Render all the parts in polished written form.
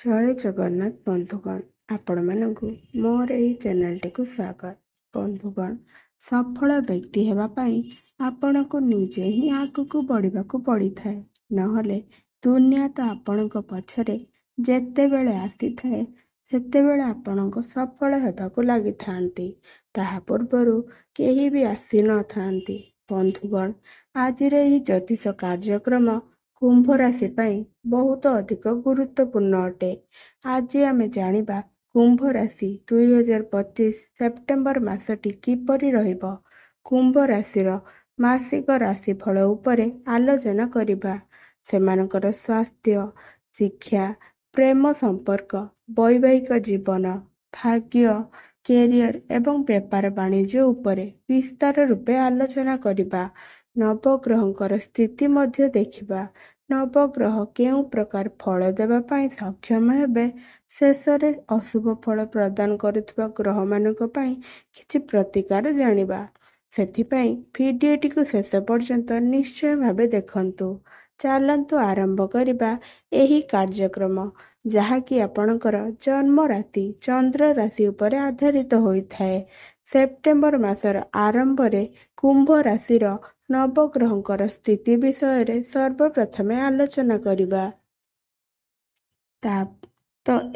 ଜୟ ଜଗନ୍ନାଥ ବନ୍ଧୁଗଣ, ଆପଣମାନଙ୍କୁ ମୋର ଏହି ଚ୍ୟାନେଲଟିକୁ ସ୍ୱାଗତ। ବନ୍ଧୁଗଣ, ସଫଳ ବ୍ୟକ୍ତି ହେବା ପାଇଁ ଆପଣଙ୍କୁ ନିଜେ ହିଁ ଆଗକୁ ବଢ଼ିବାକୁ ପଡ଼ିଥାଏ। ନହେଲେ ଦୁନିଆ ତ ଆପଣଙ୍କ ପଛରେ ଯେତେବେଳେ ଆସିଥାଏ ସେତେବେଳେ ଆପଣଙ୍କୁ ସଫଳ ହେବାକୁ ଲାଗିଥାନ୍ତି। ତାହା ପୂର୍ବରୁ କେହି ବି ଆସିନଥାନ୍ତି। ବନ୍ଧୁଗଣ, ଆଜିର ଏହି ଜ୍ୟୋତିଷ କାର୍ଯ୍ୟକ୍ରମ କୁମ୍ଭ ରାଶି ପାଇଁ ବହୁତ ଅଧିକ ଗୁରୁତ୍ୱପୂର୍ଣ୍ଣ ଅଟେ। ଆଜି ଆମେ ଜାଣିବା କୁମ୍ଭ ରାଶି 2025 ସେପ୍ଟେମ୍ବର ମାସଟି କିପରି ରହିବ। କୁମ୍ଭ ରାଶିର ମାସିକ ରାଶିଫଳ ଉପରେ ଆଲୋଚନା କରିବା। ସେମାନଙ୍କର ସ୍ୱାସ୍ଥ୍ୟ, ଶିକ୍ଷା, ପ୍ରେମ ସମ୍ପର୍କ, ବୈବାହିକ ଜୀବନ, ଭାଗ୍ୟ, କ୍ୟାରିୟର ଏବଂ ବେପାର ବାଣିଜ୍ୟ ଉପରେ ବିସ୍ତାର ରୂପେ ଆଲୋଚନା କରିବା। ନବଗ୍ରହଙ୍କର ସ୍ଥିତି ମଧ୍ୟ ଦେଖିବା। ନବଗ୍ରହ କେଉଁ ପ୍ରକାର ଫଳ ଦେବା ପାଇଁ ସକ୍ଷମ ହେବେ। ଶେଷରେ ଅଶୁଭ ଫଳ ପ୍ରଦାନ କରୁଥିବା ଗ୍ରହମାନଙ୍କ ପାଇଁ କିଛି ପ୍ରତିକାର ଜାଣିବା। ସେଥିପାଇଁ ଭିଡ଼ିଓଟିକୁ ଶେଷ ପର୍ଯ୍ୟନ୍ତ ନିଶ୍ଚୟ ଭାବେ ଦେଖନ୍ତୁ। ଚାଲନ୍ତୁ ଆରମ୍ଭ କରିବା ଏହି କାର୍ଯ୍ୟକ୍ରମ, ଯାହାକି ଆପଣଙ୍କର ଜନ୍ମ ରାଶି ଚନ୍ଦ୍ର ରାଶି ଉପରେ ଆଧାରିତ ହୋଇଥାଏ। ସେପ୍ଟେମ୍ବର ମାସର ଆରମ୍ଭରେ କୁମ୍ଭ ରାଶିର ନବଗ୍ରହଙ୍କର ସ୍ଥିତି ବିଷୟରେ ସର୍ବପ୍ରଥମେ ଆଲୋଚନା କରିବା।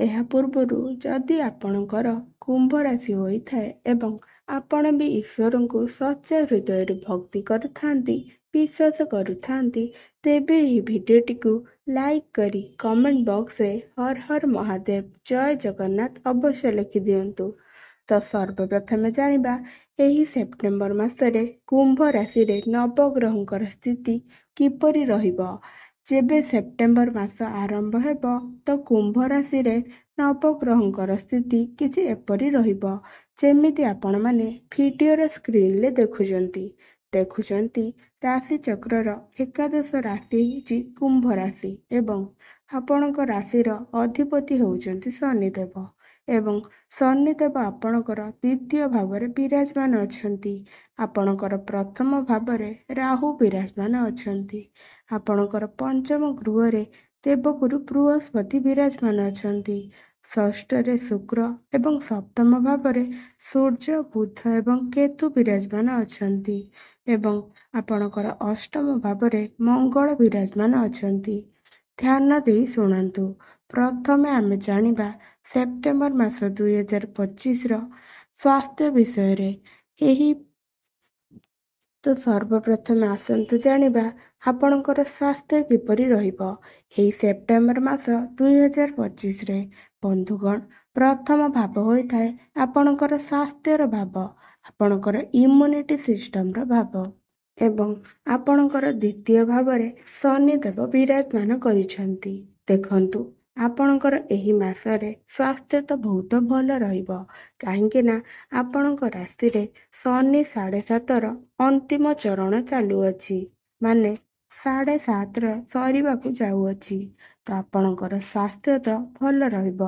ଏହା ପୂର୍ବରୁ ଯଦି ଆପଣଙ୍କର କୁମ୍ଭ ରାଶି ହୋଇଥାଏ ଏବଂ ଆପଣ ବି ଈଶ୍ୱରଙ୍କୁ ସଚ୍ଚା ହୃଦୟରୁ ଭକ୍ତି କରୁଥାନ୍ତି, ବିଶ୍ୱାସ କରୁଥାନ୍ତି, ତେବେ ଏହି ଭିଡ଼ିଓଟିକୁ ଲାଇକ୍ କରି କମେଣ୍ଟ ବକ୍ସରେ ହର ହର ମହାଦେବ, ଜୟ ଜଗନ୍ନାଥ ଅବଶ୍ୟ ଲେଖିଦିଅନ୍ତୁ। ତ ସର୍ବପ୍ରଥମେ ଜାଣିବା ଏହି ସେପ୍ଟେମ୍ବର ମାସରେ କୁମ୍ଭ ରାଶିରେ ନବଗ୍ରହଙ୍କର ସ୍ଥିତି କିପରି ରହିବ। ଯେବେ ସେପ୍ଟେମ୍ବର ମାସ ଆରମ୍ଭ ହେବ ତ କୁମ୍ଭ ରାଶିରେ ନବଗ୍ରହଙ୍କର ସ୍ଥିତି କିଛି ଏପରି ରହିବ, ଯେମିତି ଆପଣମାନେ ଭିଡ଼ିଓର ସ୍କ୍ରିନରେ ଦେଖୁଛନ୍ତି। ରାଶିଚକ୍ରର ଏକାଦଶ ରାଶି ହେଉଛି କୁମ୍ଭ ରାଶି ଏବଂ ଆପଣଙ୍କ ରାଶିର ଅଧିପତି ହେଉଛନ୍ତି ଶନିଦେବ ଏବଂ ଶନିଦେବ ଆପଣଙ୍କର ଦ୍ୱିତୀୟ ଭାବରେ ବିରାଜମାନ ଅଛନ୍ତି। ଆପଣଙ୍କର ପ୍ରଥମ ଭାବରେ ରାହୁ ବିରାଜମାନ ଅଛନ୍ତି। ଆପଣଙ୍କର ପଞ୍ଚମ ଗୃହରେ ଦେବଗୁରୁ ବୃହସ୍ପତି ବିରାଜମାନ ଅଛନ୍ତି। ଷଷ୍ଠରେ ଶୁକ୍ର ଏବଂ ସପ୍ତମ ଭାବରେ ସୂର୍ଯ୍ୟ, ବୁଧ ଏବଂ କେତୁ ବିରାଜମାନ ଅଛନ୍ତି ଏବଂ ଆପଣଙ୍କର ଅଷ୍ଟମ ଭାବରେ ମଙ୍ଗଳ ବିରାଜମାନ ଅଛନ୍ତି। ଧ୍ୟାନ ଦେଇ ଶୁଣନ୍ତୁ। ପ୍ରଥମେ ଆମେ ଜାଣିବା ସେପ୍ଟେମ୍ବର ମାସ 2025ର ସ୍ୱାସ୍ଥ୍ୟ ବିଷୟରେ। ତ ସର୍ବପ୍ରଥମେ ଆସନ୍ତୁ ଜାଣିବା ଆପଣଙ୍କର ସ୍ୱାସ୍ଥ୍ୟ କିପରି ରହିବ ଏହି ସେପ୍ଟେମ୍ବର ମାସ 2025ରେ। ବନ୍ଧୁଗଣ, ପ୍ରଥମ ଭାବ ହୋଇଥାଏ ଆପଣଙ୍କର ସ୍ୱାସ୍ଥ୍ୟର ଭାବ, ଆପଣଙ୍କର ଇମ୍ୟୁନିଟି ସିଷ୍ଟମର ଭାବ ଏବଂ ଆପଣଙ୍କର ଦ୍ୱିତୀୟ ଭାବରେ ଶନିଦେବ ବିରାଜମାନ କରିଛନ୍ତି। ଦେଖନ୍ତୁ, ଆପଣଙ୍କର ଏହି ମାସରେ ସ୍ୱାସ୍ଥ୍ୟ ତ ବହୁତ ଭଲ ରହିବ, କାହିଁକି ନା ଆପଣଙ୍କ ରାଶିରେ ଶନି 7.5ର ଅନ୍ତିମ ଚରଣ ଚାଲୁଅଛି, ମାନେ 7.5ର ସରିବାକୁ ଯାଉଅଛି। ତ ଆପଣଙ୍କର ସ୍ୱାସ୍ଥ୍ୟ ତ ଭଲ ରହିବ,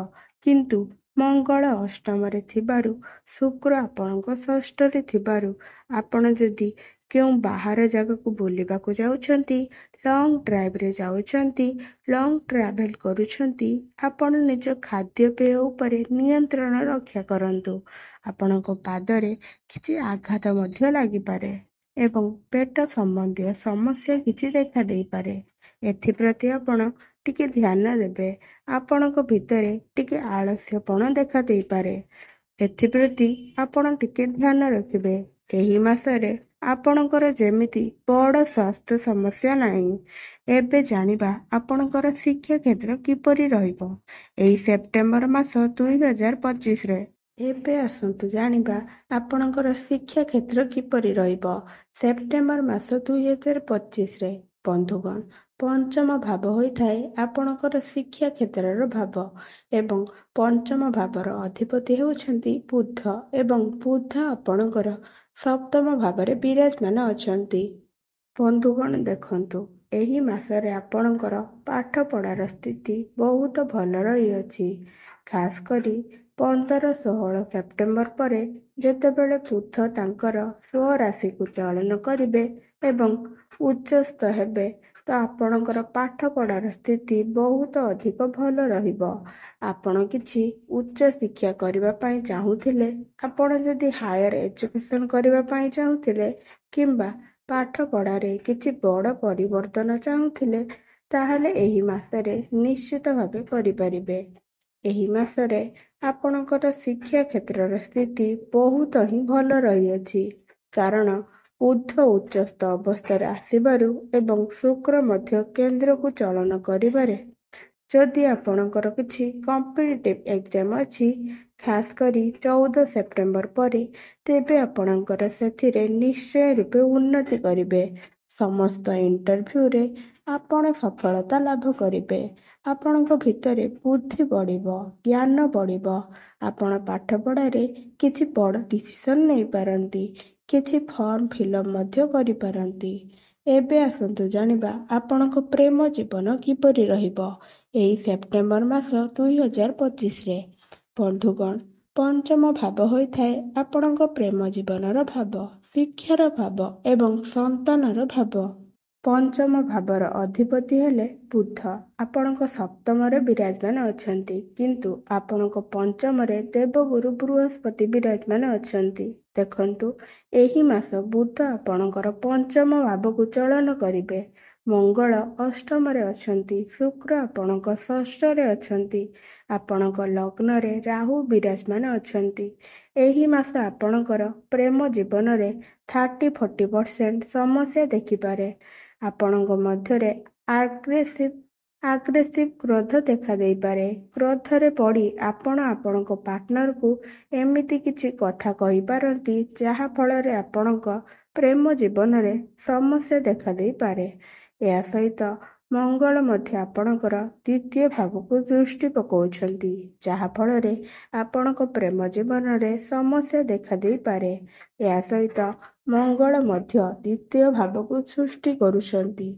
କିନ୍ତୁ ମଙ୍ଗଳ ଅଷ୍ଟମରେ ଥିବାରୁ, ଶୁକ୍ର ଆପଣଙ୍କ ଷଷ୍ଠରେ ଥିବାରୁ ଆପଣ ଯଦି କେଉଁ ବାହାର ଜାଗାକୁ ବୁଲିବାକୁ ଯାଉଛନ୍ତି, ଲଙ୍ଗ ଡ୍ରାଇଭରେ ଯାଉଛନ୍ତି, ଲଙ୍ଗ ଟ୍ରାଭେଲ କରୁଛନ୍ତି, ଆପଣ ନିଜ ଖାଦ୍ୟପେୟ ଉପରେ ନିୟନ୍ତ୍ରଣ ରକ୍ଷା କରନ୍ତୁ। ଆପଣଙ୍କ ପାଦରେ କିଛି ଆଘାତ ମଧ୍ୟ ଲାଗିପାରେ ଏବଂ ପେଟ ସମ୍ବନ୍ଧୀୟ ସମସ୍ୟା କିଛି ଦେଖାଦେଇପାରେ। ଏଥିପ୍ରତି ଆପଣ ଟିକେ ଧ୍ୟାନ ଦେବେ। ଆପଣଙ୍କ ଭିତରେ ଟିକେ ଆଳସ୍ୟପଣ ଦେଖାଦେଇପାରେ। ଏଥିପ୍ରତି ଆପଣ ଟିକେ ଧ୍ୟାନ ରଖିବେ। ଏହି ମାସରେ ଆପଣଙ୍କର ଯେମିତି ବଡ଼ ସ୍ୱାସ୍ଥ୍ୟ ସମସ୍ୟା ନାହିଁ। ଏବେ ଜାଣିବା ଆପଣଙ୍କର ଶିକ୍ଷା କ୍ଷେତ୍ର କିପରି ରହିବ ଏହି ସେପ୍ଟେମ୍ବର ମାସ 2025ରେ। ଏବେ ଆସନ୍ତୁ ଜାଣିବା ଆପଣଙ୍କର ଶିକ୍ଷା କ୍ଷେତ୍ର କିପରି ରହିବ ସେପ୍ଟେମ୍ବର ମାସ 2025ରେ। ବନ୍ଧୁଗଣ, ପଞ୍ଚମ ଭାବ ହୋଇଥାଏ ଆପଣଙ୍କର ଶିକ୍ଷା କ୍ଷେତ୍ରର ଭାବ ଏବଂ ପଞ୍ଚମ ଭାବର ଅଧିପତି ହେଉଛନ୍ତି ବୁଧ ଏବଂ ବୁଧ ଆପଣଙ୍କର ସପ୍ତମ ଭାବରେ ବିରାଜମାନ ଅଛନ୍ତି। ବନ୍ଧୁଗଣ ଦେଖନ୍ତୁ, ଏହି ମାସରେ ଆପଣଙ୍କର ପାଠପଢ଼ାର ସ୍ଥିତି ବହୁତ ଭଲ ରହିଅଛି। ଖାସ୍ କରି 15-16 ସେପ୍ଟେମ୍ବର ପରେ ଯେତେବେଳେ ବୁଧ ତାଙ୍କର ସ୍ୱରାଶିକୁ ଚଳନ କରିବେ ଏବଂ ଉଚ୍ଚସ୍ଥ ହେବେ, ତ ଆପଣଙ୍କର ପାଠପଢ଼ାର ସ୍ଥିତି ବହୁତ ଅଧିକ ଭଲ ରହିବ। ଆପଣ କିଛି ଉଚ୍ଚ ଶିକ୍ଷା କରିବା ପାଇଁ ଚାହୁଁଥିଲେ, ଆପଣ ଯଦି ହାୟର ଏଜୁକେସନ୍ କରିବା ପାଇଁ ଚାହୁଁଥିଲେ କିମ୍ବା ପାଠପଢ଼ାରେ କିଛି ବଡ଼ ପରିବର୍ତ୍ତନ ଚାହୁଁଥିଲେ, ତାହେଲେ ଏହି ମାସରେ ନିଶ୍ଚିତ ଭାବେ କରିପାରିବେ। ଏହି ମାସରେ ଆପଣଙ୍କର ଶିକ୍ଷା କ୍ଷେତ୍ରର ସ୍ଥିତି ବହୁତ ହିଁ ଭଲ ରହିଅଛି, କାରଣ ବୁଧ ଉଚ୍ଚସ୍ଥ ଅବସ୍ଥାରେ ଆସିବାରୁ ଏବଂ ଶୁକ୍ର ମଧ୍ୟ କେନ୍ଦ୍ରକୁ ଚଳନ କରିବାରେ, ଯଦି ଆପଣଙ୍କର କିଛି କମ୍ପିଟିଟିଭ୍ ଏକ୍ଜାମ୍ ଅଛି, ଖାସ୍ କରି 14 ସେପ୍ଟେମ୍ବର ପରେ, ତେବେ ଆପଣଙ୍କର ସେଥିରେ ନିଶ୍ଚୟ ରୂପେ ଉନ୍ନତି କରିବେ। ସମସ୍ତ ଇଣ୍ଟରଭ୍ୟୁରେ ଆପଣ ସଫଳତା ଲାଭ କରିବେ। ଆପଣଙ୍କ ଭିତରେ ବୁଦ୍ଧି ବଢ଼ିବ, ଜ୍ଞାନ ବଢ଼ିବ। ଆପଣ ପାଠପଢ଼ାରେ କିଛି ବଡ଼ ଡିସିସନ୍ ନେଇପାରନ୍ତି, କିଛି ଫର୍ମ ଫିଲ୍ଅପ୍ ମଧ୍ୟ କରିପାରନ୍ତି। ଏବେ ଆସନ୍ତୁ ଜାଣିବା ଆପଣଙ୍କ ପ୍ରେମ ଜୀବନ କିପରି ରହିବ ଏହି ସେପ୍ଟେମ୍ବର ମାସ 2025ରେ। ବନ୍ଧୁଗଣ, ପଞ୍ଚମ ଭାବ ହୋଇଥାଏ ଆପଣଙ୍କ ପ୍ରେମ ଜୀବନର ଭାବ, ଶିକ୍ଷାର ଭାବ ଏବଂ ସନ୍ତାନର ଭାବ। ପଞ୍ଚମ ଭାବର ଅଧିପତି ହେଲେ ବୁଧ। ଆପଣଙ୍କ ସପ୍ତମରେ ବିରାଜମାନ ଅଛନ୍ତି, କିନ୍ତୁ ଆପଣଙ୍କ ପଞ୍ଚମରେ ଦେବଗୁରୁ ବୃହସ୍ପତି ବିରାଜମାନ ଅଛନ୍ତି। ଦେଖନ୍ତୁ, ଏହି ମାସ ବୁଧ ଆପଣଙ୍କର ପଞ୍ଚମ ଭାବକୁ ଚଳନ କରିବେ। ମଙ୍ଗଳ ଅଷ୍ଟମରେ ଅଛନ୍ତି, ଶୁକ୍ର ଆପଣଙ୍କ ଷଷ୍ଠରେ ଅଛନ୍ତି, ଆପଣଙ୍କ ଲଗ୍ନରେ ରାହୁ ବିରାଜମାନ ଅଛନ୍ତି। ଏହି ମାସ ଆପଣଙ୍କର ପ୍ରେମ ଜୀବନରେ 30-40% ସମସ୍ୟା ଦେଖିପାରେ। ଆପଣଙ୍କ ମଧ୍ୟରେ ଆଗ୍ରେସିଭ୍ କ୍ରୋଧ ଦେଖାଦେଇପାରେ। କ୍ରୋଧରେ ପଡ଼ି ଆପଣ ଆପଣଙ୍କ ପାର୍ଟନରକୁ ଏମିତି କିଛି କଥା କହିପାରନ୍ତି, ଯାହା ଫଳରେ ଆପଣଙ୍କ ପ୍ରେମ ଜୀବନରେ ସମସ୍ୟା ଦେଖାଦେଇପାରେ। ଏହା ସହିତ ମଙ୍ଗଳ ମଧ୍ୟ ଆପଣଙ୍କର ଦ୍ୱିତୀୟ ଭାବକୁ ଦୃଷ୍ଟି ପକାଉଛନ୍ତି, ଯାହା ଫଳରେ ଆପଣଙ୍କ ପ୍ରେମ ଜୀବନରେ ସମସ୍ୟା ଦେଖାଦେଇପାରେ। ଏହା ସହିତ ମଙ୍ଗଳ ମଧ୍ୟ ଦ୍ୱିତୀୟ ଭାବକୁ ସୃଷ୍ଟି କରୁଛନ୍ତି,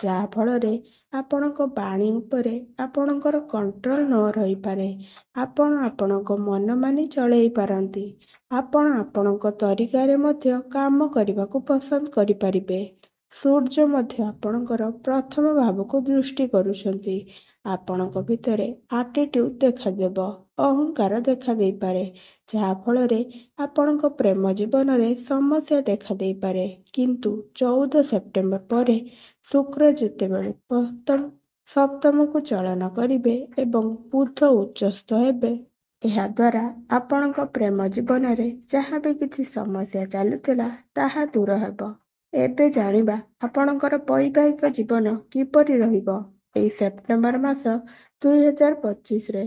ଯାହା ଫଳରେ ଆପଣଙ୍କ ବାଣୀ ଉପରେ ଆପଣଙ୍କର କଣ୍ଟ୍ରୋଲ ନ ରହିପାରେ। ଆପଣ ଆପଣଙ୍କ ମନ ମାନି ଚଳେଇ ପାରନ୍ତି। ଆପଣ ଆପଣଙ୍କ ତରିକାରେ ମଧ୍ୟ କାମ କରିବାକୁ ପସନ୍ଦ କରିପାରିବେ। ସୂର୍ଯ୍ୟ ମଧ୍ୟ ଆପଣଙ୍କର ପ୍ରଥମ ଭାବକୁ ଦୃଷ୍ଟି କରୁଛନ୍ତି। ଆପଣଙ୍କ ଭିତରେ ଆଟିଟ୍ୟୁଡ୍ ଦେଖାଦେବ, ଅହଙ୍କାର ଦେଖାଦେଇପାରେ, ଯାହା ଫଳରେ ଆପଣଙ୍କ ପ୍ରେମ ଜୀବନରେ ସମସ୍ୟା ଦେଖାଦେଇପାରେ। କିନ୍ତୁ 14 ସେପ୍ଟେମ୍ବର ପରେ ଶୁକ୍ର ଯେତେବେଳେ ସପ୍ତମକୁ ଚଳନ କରିବେ ଏବଂ ବୁଧ ଉଚ୍ଚସ୍ଥ ହେବେ, ଏହାଦ୍ୱାରା ଆପଣଙ୍କ ପ୍ରେମ ଜୀବନରେ ଯାହା ବି କିଛି ସମସ୍ୟା ଚାଲୁଥିଲା, ତାହା ଦୂର ହେବ। ଏବେ ଜାଣିବା ଆପଣଙ୍କର ବୈବାହିକ ଜୀବନ କିପରି ରହିବ ଏହି ସେପ୍ଟେମ୍ବର ମାସ 2025ରେ।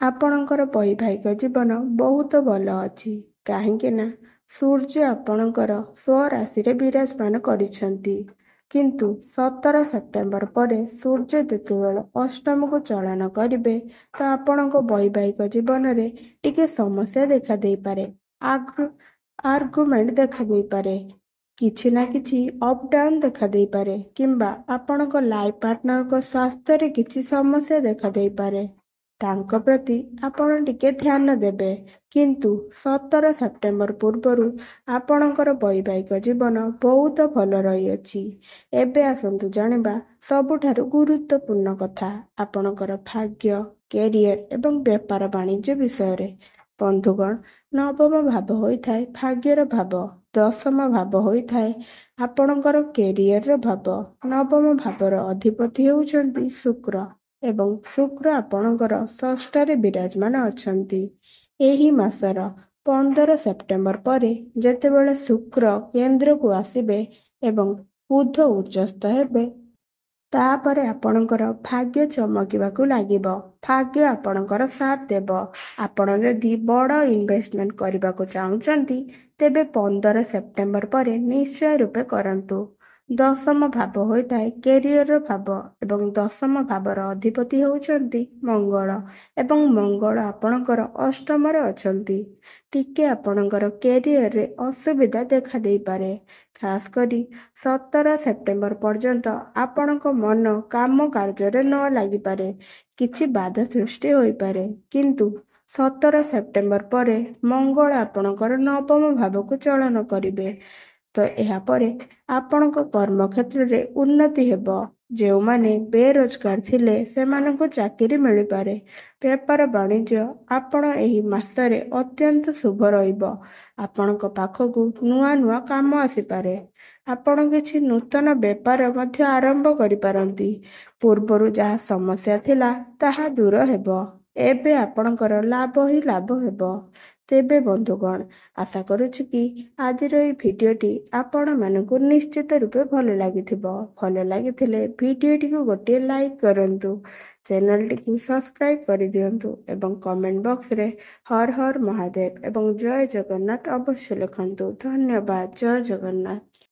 ଆପଣଙ୍କର ବୈବାହିକ ଜୀବନ ବହୁତ ଭଲ ଅଛି, କାହିଁକି ନା ସୂର୍ଯ୍ୟ ଆପଣଙ୍କର ସ୍ୱରାଶିରେ ବିରାଜମାନ କରିଛନ୍ତି। କିନ୍ତୁ 17 ସେପ୍ଟେମ୍ବର ପରେ ସୂର୍ଯ୍ୟ ଯେତେବେଳେ ଅଷ୍ଟମକୁ ଚଳନ କରିବେ, ତ ଆପଣଙ୍କ ବୈବାହିକ ଜୀବନରେ ଟିକେ ସମସ୍ୟା ଦେଖାଦେଇପାରେ। ଆର୍ଗୁମେଣ୍ଟ ଦେଖାଦେଇପାରେ, କିଛି ନା କିଛି ଅପ୍ ଡାଉନ୍ ଦେଖାଦେଇପାରେ, କିମ୍ବା ଆପଣଙ୍କ ଲାଇଫ୍ ପାର୍ଟନରଙ୍କ ସ୍ୱାସ୍ଥ୍ୟରେ କିଛି ସମସ୍ୟା ଦେଖାଦେଇପାରେ। ତାଙ୍କ ପ୍ରତି ଆପଣ ଟିକେ ଧ୍ୟାନ ଦେବେ। କିନ୍ତୁ 17 ସେପ୍ଟେମ୍ବର ପୂର୍ବରୁ ଆପଣଙ୍କର ବୈବାହିକ ଜୀବନ ବହୁତ ଭଲ ରହିଅଛି। ଏବେ ଆସନ୍ତୁ ଜାଣିବା ସବୁଠାରୁ ଗୁରୁତ୍ୱପୂର୍ଣ୍ଣ କଥା, ଆପଣଙ୍କର ଭାଗ୍ୟ, କ୍ୟାରିୟର ଏବଂ ବେପାର ବାଣିଜ୍ୟ ବିଷୟରେ। ବନ୍ଧୁଗଣ, ନବମ ଭାବ ହୋଇଥାଏ ଭାଗ୍ୟର ଭାବ, ଦଶମ ଭାବ ହୋଇଥାଏ ଆପଣଙ୍କର କ୍ୟାରିୟରର ଭାବ। ନବମ ଭାବର ଅଧିପତି ହେଉଛନ୍ତି ଶୁକ୍ର ଏବଂ ଶୁକ୍ର ଆପଣଙ୍କର ଷଷ୍ଠରେ ବିରାଜମାନ ଅଛନ୍ତି। ଏହି ମାସର 15 ସେପ୍ଟେମ୍ବର ପରେ ଯେତେବେଳେ ଶୁକ୍ର କେନ୍ଦ୍ରକୁ ଆସିବେ ଏବଂ ବୁଧ ଉଚ୍ଚସ୍ଥ ହେବେ, ତାପରେ ଆପଣଙ୍କର ଭାଗ୍ୟ ଚମକିବାକୁ ଲାଗିବ। ଭାଗ୍ୟ ଆପଣଙ୍କର ସାଥ ଦେବ। ଆପଣ ଯଦି ବଡ଼ ଇନଭେଷ୍ଟମେଣ୍ଟ କରିବାକୁ ଚାହୁଁଛନ୍ତି, ତେବେ 15 ସେପ୍ଟେମ୍ବର ପରେ ନିଶ୍ଚୟ ରୂପେ କରନ୍ତୁ। ଦଶମ ଭାବ ହୋଇଥାଏ କ୍ୟାରିୟରର ଭାବ ଏବଂ ଦଶମ ଭାବର ଅଧିପତି ହେଉଛନ୍ତି ମଙ୍ଗଳ ଏବଂ ମଙ୍ଗଳ ଆପଣଙ୍କର ଅଷ୍ଟମରେ ଅଛନ୍ତି। ଟିକେ ଆପଣଙ୍କର କ୍ୟାରିୟରରେ ଅସୁବିଧା ଦେଖାଦେଇପାରେ। ଖାସ୍ କରି 17 ସେପ୍ଟେମ୍ବର ପର୍ଯ୍ୟନ୍ତ ଆପଣଙ୍କ ମନ କାମ କାର୍ଯ୍ୟରେ ନ ଲାଗିପାରେ, କିଛି ବାଧା ସୃଷ୍ଟି ହୋଇପାରେ। କିନ୍ତୁ 17 ସେପ୍ଟେମ୍ବର ପରେ ମଙ୍ଗଳ ଆପଣଙ୍କର ନବମ ଭାବକୁ ଚଳନ କରିବେ। ତ ଏହାପରେ ଆପଣଙ୍କ କର୍ମକ୍ଷେତ୍ରରେ ଉନ୍ନତି ହେବ। ଯେଉଁମାନେ ବେରୋଜଗାର ଥିଲେ ସେମାନଙ୍କୁ ଚାକିରି ମିଳିପାରେ। ବେପାର ବାଣିଜ୍ୟ ଆପଣ ଏହି ମାସରେ ଅତ୍ୟନ୍ତ ଶୁଭ ରହିବ। ଆପଣଙ୍କ ପାଖକୁ ନୂଆ ନୂଆ କାମ ଆସିପାରେ। ଆପଣ କିଛି ନୂତନ ବେପାର ମଧ୍ୟ ଆରମ୍ଭ କରିପାରନ୍ତି। ପୂର୍ବରୁ ଯାହା ସମସ୍ୟା ଥିଲା ତାହା ଦୂର ହେବ। ଏବେ ଆପଣଙ୍କର ଲାଭ ହିଁ ଲାଭ ହେବ। ତେବେ ବନ୍ଧୁଗଣ, ଆଶା କରୁଛି କି ଆଜିର ଏହି ଭିଡ଼ିଓଟି ଆପଣମାନଙ୍କୁ ନିଶ୍ଚିତ ରୂପେ ଭଲ ଲାଗିଥିବ। ଭଲ ଲାଗିଥିଲେ ଭିଡ଼ିଓଟିକୁ ଗୋଟିଏ ଲାଇକ୍ କରନ୍ତୁ, ଚ୍ୟାନେଲଟିକୁ ସବସ୍କ୍ରାଇବ୍ କରିଦିଅନ୍ତୁ ଏବଂ କମେଣ୍ଟ ବକ୍ସରେ ହର ହର ମହାଦେବ ଏବଂ ଜୟ ଜଗନ୍ନାଥ ଅବଶ୍ୟ ଲେଖନ୍ତୁ। ଧନ୍ୟବାଦ। ଜୟ ଜଗନ୍ନାଥ।